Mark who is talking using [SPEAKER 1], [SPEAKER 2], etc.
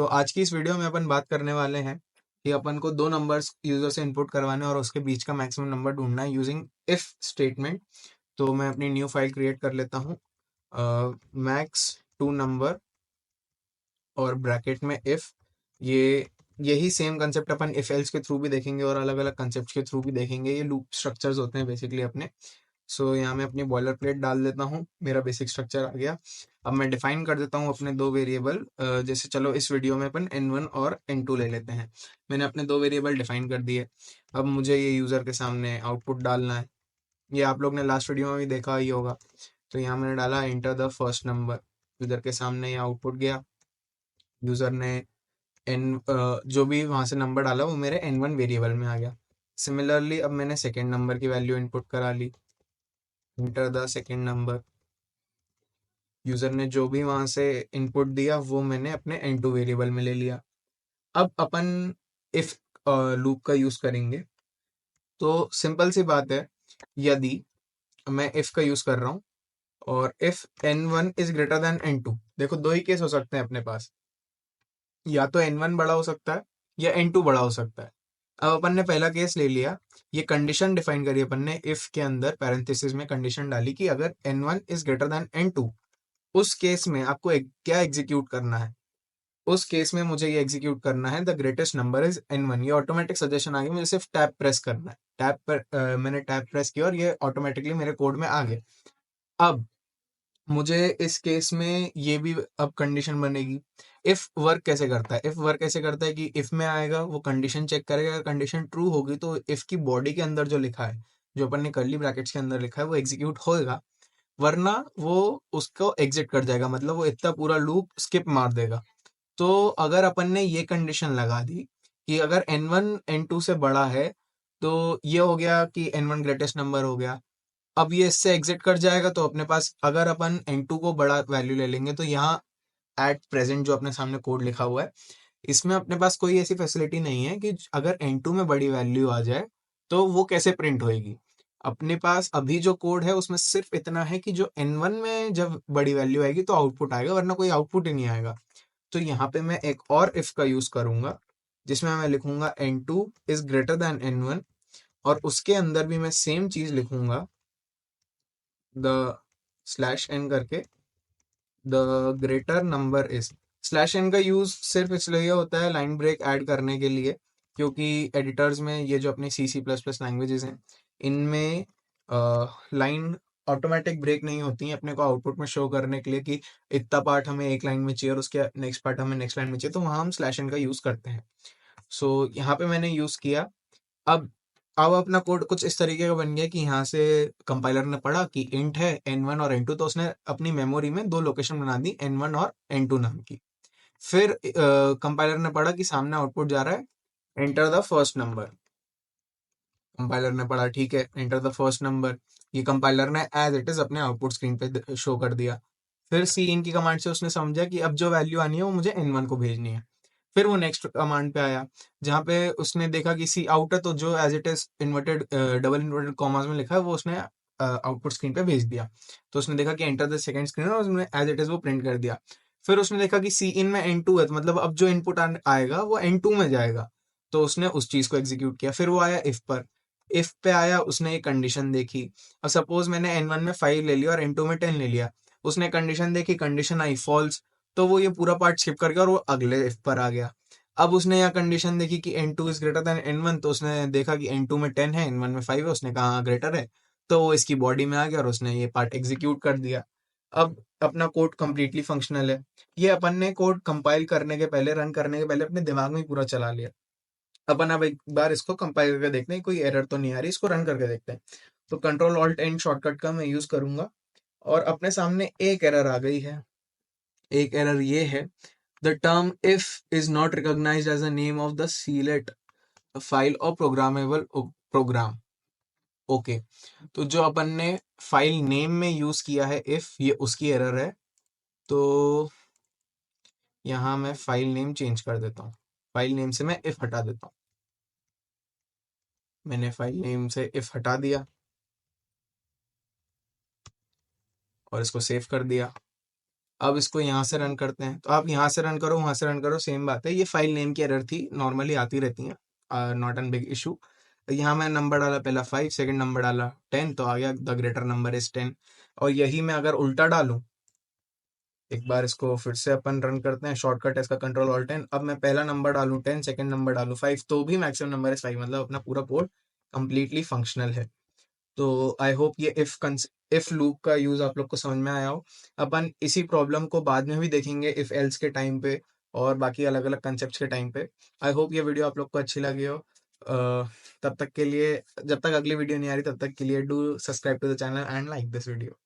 [SPEAKER 1] तो आज की इस वीडियो में अपन बात करने वाले हैं कि अपन को दो नंबर्स यूजर से इनपुट करवाने और उसके बीच का मैक्सिमम नंबर ढूंढना है यूजिंग इफ स्टेटमेंट। तो मैं अपनी न्यू फाइल क्रिएट कर लेता हूँ, मैक्स टू नंबर और ब्रैकेट में इफ। ये यही same concept upon if else के थ्रू भी देखेंगे और अलग अलग कंसेप्ट के थ्रू भी देखेंगे। ये लूप स्ट्रक्चर्स होते हैं बेसिकली अपने। सो यहाँ मैं अपनी बॉयलर प्लेट डाल देता हूँ, मेरा बेसिक स्ट्रक्चर आ गया। अब मैं डिफाइन कर देता हूँ अपने दो वेरिएबल। जैसे चलो इस वीडियो में अपन n1 और n2 ले लेते हैं। मैंने अपने दो वेरिएबल डिफाइन कर दिए। अब मुझे ये यूज़र के सामने आउटपुट डालना है। ये आप लोग ने लास्ट वीडियो में भी देखा ही होगा। तो यहाँ मैंने डाला enter the first number. User के सामने ये आउटपुट गया। यूज़र ने जो भी वहाँ से नंबर डाला वो मेरे n1 वेरिएबल में आ गया। सिमिलरली अब मैंने सेकेंड नंबर की वैल्यू इनपुट करा ली। Enter the second number. User ने जो भी वहां से इनपुट दिया वो मैंने अपने n2 वेरिएबल में ले लिया। अब अपन इफ लूप का यूज करेंगे। तो सिंपल सी बात है, यदि मैं इफ का यूज कर रहा हूँ और if n1 is greater than n2, देखो दो ही केस हो सकते हैं अपने पास। या तो n1 बड़ा हो सकता है या n2 बड़ा हो सकता है। अब अपन ने पहला केस ले लिया। ये कंडीशन डिफाइन करी अपन ने, इफ के अंदर पैरेंथेसिस में कंडीशन डाली कि अगर n1 is greater than n2, उस केस में आपको क्या एग्जीक्यूट करना है। उस केस में मुझे ये एग्जीक्यूट करना है the greatest number is n1। ये ऑटोमेटिक सजेशन आ गया, मुझे सिर्फ टैब प्रेस करना है। टैब पर मैंने टैब प्रेस किया और ये ऑटोमेटिकली मेरे कोड में आ गया। अब मुझे इस केस में ये भी अब कंडीशन बनेगी। इफ वर्क कैसे करता है, इफ वर्क ऐसे करता है कि इफ में आएगा वो कंडीशन चेक करेगा, अगर कंडीशन ट्रू होगी तो इफ की बॉडी के अंदर जो लिखा है, जो अपन ने कर्ली ब्रैकेट्स के अंदर लिखा है, वो एग्जीक्यूट होएगा। वरना वो उसको एग्जिट कर जाएगा, मतलब वो इतना पूरा लूप स्किप मार देगा। तो अगर अपन ने ये कंडीशन लगा दी कि अगर n1 n2 से बड़ा है, तो ये हो गया कि n1 ग्रेटेस्ट नंबर हो गया। अब ये इससे एग्जिट कर जाएगा। तो अपने पास अगर अपन n2 को बड़ा वैल्यू ले लेंगे तो यहाँ एट प्रेजेंट जो अपने सामने कोड लिखा हुआ है, इसमें अपने पास कोई ऐसी फैसिलिटी नहीं है कि अगर n2 में बड़ी वैल्यू आ जाए तो वो कैसे प्रिंट होएगी। अपने पास अभी जो कोड है उसमें सिर्फ इतना है कि जो n1 में जब बड़ी वैल्यू आएगी तो आउटपुट आएगा, वरना कोई आउटपुट ही नहीं आएगा। तो यहाँ पे मैं एक और इफ का यूज करूंगा, जिसमें मैं लिखूंगा n2 is greater than n1, और उसके अंदर भी मैं सेम चीज लिखूंगा, द स्लैश n करके, the greater number is. Slash n का यूज सिर्फ इसलिए होता है लाइन ब्रेक ऐड करने के लिए, क्योंकि एडिटर्स में ये जो अपने C++ लैंग्वेजेस हैं, इनमें लाइन ऑटोमेटिक ब्रेक नहीं होती है अपने को आउटपुट में शो करने के लिए कि इतना पार्ट हमें एक लाइन में चाहिए और उसके नेक्स्ट पार्ट हमें नेक्स्ट लाइन में चाहिए, तो वहाँ हम स्लैश एन का यूज करते हैं। सो यहाँ पे मैंने यूज किया। अब अब अपना कोड कुछ इस तरीके का बन गया कि यहाँ से कंपाइलर ने पढ़ा कि इंट है n1 और n2, तो उसने अपनी मेमोरी में दो लोकेशन बना दी n1 और n2 नाम की। फिर कंपाइलर ने पढ़ा कि सामने आउटपुट जा रहा है enter the first number. Compiler ने पढ़ा ठीक है एंटर द फर्स्ट नंबर, ये कंपाइलर ने एज इट इज अपने आउटपुट स्क्रीन पे शो कर दिया। फिर सी इन की कमांड से उसने समझा कि अब जो वैल्यू आनी है वो मुझे n1 को भेजनी है। फिर वो नेक्स्ट कमांड पे आया, जहाँ पे उसने देखा कि सी आउट है, तो जो as it is inverted double inverted commas में लिखा है वो उसने आउटपुट स्क्रीन पे भेज दिया। तो उसने देखा कि एंटर द सेकंड स्क्रीन, और उसने एज इट इज वो प्रिंट कर दिया। फिर उसने देखा कि सी इन में n2 है, तो मतलब अब जो इनपुट आएगा वो n2 में जाएगा। तो उसने उस चीज को एग्जीक्यूट किया। फिर वो आया इफ पर। इफ पे आया, उसने एक कंडीशन देखी। अब सपोज मैंने n1 में 5 ले लिया और n2 में 10 ले लिया। उसने कंडीशन देखी, कंडीशन आई फॉल्स, तो वो ये पूरा पार्ट स्किप कर गया और वो अगले इफ पर आ गया। अब उसने यहाँ कंडीशन देखी कि n2 is greater than n1, तो उसने देखा कि n2 में 10 है, n1 में 5 है, उसने कहा हाँ ग्रेटर है। तो वो इसकी बॉडी में आ गया और उसने ये पार्ट एग्जीक्यूट कर दिया। अब अपना कोड कंप्लीटली फंक्शनल है। ये अपन ने कोड कंपाइल करने के पहले, रन करने के पहले अपने दिमाग में ही पूरा चला लिया। अपन अब एक बार इसको कंपाइल करके देखते हैं कोई एरर तो नहीं आ रही, इसको रन करके देखते हैं। तो कंट्रोल ऑल्ट एन शॉर्टकट का मैं यूज करूंगा, और अपने सामने एक एरर आ गई है। एक एरर ये है, the term if is not recognized as a name of the सीलेट फाइल और प्रोग्रामेबल प्रोग्राम। ओके, तो जो अपन ने फाइल नेम में यूज किया है इफ, ये उसकी एरर है। तो यहाँ मैं फाइल नेम चेंज कर देता हूँ। फाइल नेम से मैं इफ हटा देता हूँ। मैंने फाइल नेम से इफ हटा दिया और इसको सेव कर दिया। अब इसको यहाँ से रन करते हैं, तो आप यहाँ से रन करो, वहाँ से रन करो, सेम बात है। ये फाइल नेम की एरर थी, नॉर्मली आती रहती हैं, नॉट एन बिग इशू। यहाँ मैं नंबर डाला पहला 5, सेकंड नंबर डाला 10, तो आ गया द ग्रेटर नंबर इज 10। और यही मैं अगर उल्टा डालूं, एक बार इसको फिर से अपन रन करते हैं, शॉर्टकट है इसका Ctrl+Alt+N। अब मैं पहला नंबर डालूं 10, सेकंड नंबर डालूं 5, तो भी मैक्सिमम नंबर इज 5, मतलब अपना पूरा कोड कंप्लीटली फंक्शनल है। तो आई होप ये इफ लूप का यूज आप लोग को समझ में आया हो। अपन इसी प्रॉब्लम को बाद में भी देखेंगे इफ एल्स के टाइम पे और बाकी अलग अलग कंसेप्ट के टाइम पे। आई होप ये वीडियो आप लोग को अच्छी लगी हो। तब तक के लिए, जब तक अगली वीडियो नहीं आ रही, तब तक के लिए do subscribe to the channel and like this video.